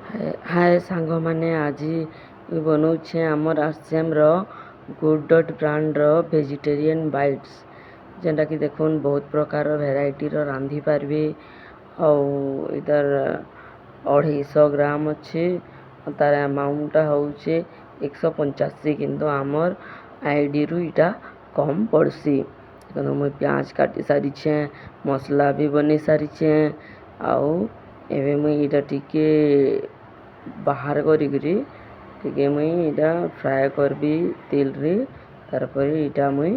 हाय सांग मैंने आज बनाऊे आमर RCM good dot brand vegetarian bites जेनटा कि देखुन बहुत प्रकार भेराइटी रांधि पार्बे इधर 250 ग्राम अच्छे तार अमाउंटा हूँ 185 किंतु आमर आईडी रु इटा कम पड़सी मुझे प्याज काटी सारी मसला भी बनी सारी आउ एवं मुई इटा टिके बाहर करी टिके मुई इटा फ्राए करबी तेल रे तार पर इटा मुई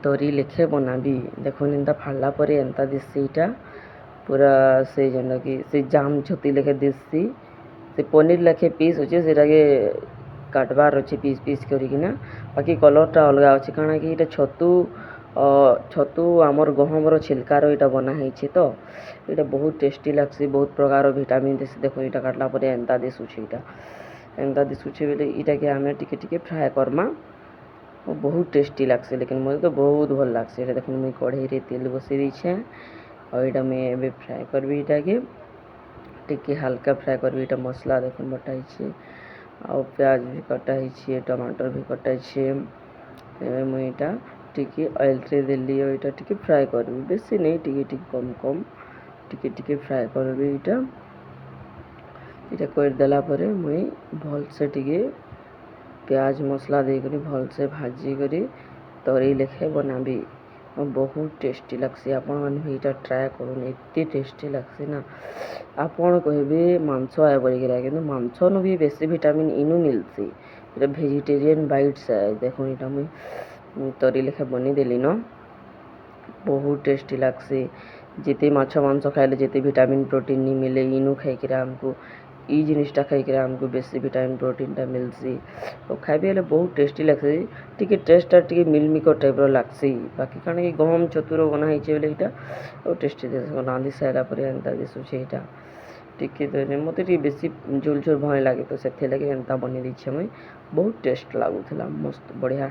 तरी लेखे बनाबी देखुन एंता फाड़ला पर एंता दिसी इटा पूरा से जेनटा कि से जाम छती लेखे दिसी से पनीर लेखे पीस होचे सेटा के काटबार अच्छे पीस पीस करिकिना बाकी कलरटा अलगा अच्छे काना कि इटा छतु आमर गहमर छिलकार इटा बना है तो इटा बहुत टेस्टी लगसी बहुत प्रकार विटामिन देसी देखो इटा काटला पर एंता दिसुचे इटा एंता दिसुचे बेले इटा के आमे टिके टिके फ्राए करमा बहुत टेस्टी लगसी लेकिन मुझे तो बहुत भल लगसी इटा देखो मुझे कढ़ई रे तेल बसई देछे और इटा मुझे एबे फ्राए करबी इटा के टिके हल्का फ्राए करबी इटा मसला देखो बटाई छे और प्याज भी कटाई छे टमाटर भी कटाई छे एबे मुझे इटा टिके ऑयल रे देली और इटा टिके फ्राए करबी बेसी नहीं टिके टिके कम कम टिके टिके फ्राए करबी इटा इटा कर देला परे मुई भल से टिके प्याज मसला दे करी भल से भाजी करी तरी लेखे बनाबी बहुत टेस्टी लगसी आपण माने भी इटा ट्राई करूँ एते टेस्टी लगसी ना आपण कहबे मांस आए बोली गिरा किंतु मांस नु भी बेसी विटामिन इनु मिलसी इटा वेजिटेरियन बाइट्स है देखो इटा मुई तरी लेखे बनी देली न बहुत टेस्टी लगसी जिते माछ मांस खाइले जिते विटामिन प्रोटीन नहीं मिले इनु खाई आमको ई जिनिसटा खाई आमको बेसी विटामिन प्रोटीनटा मिलसी और खाइबे बहुत टेस्टी लगसी टिके टेस्टा टिके मिलमिकर टाइप लगसी बाकी कारण कि गहम छतुर बना है बोले इटा और टेस्टी रांधि सारा पर एंता दिशुचे इटा टिके तो मत बेसी झोल झोल भय लगे तो से लगे एंता बनी देछे मुई बहुत टेस्ट लागुला मस्त बढ़िया।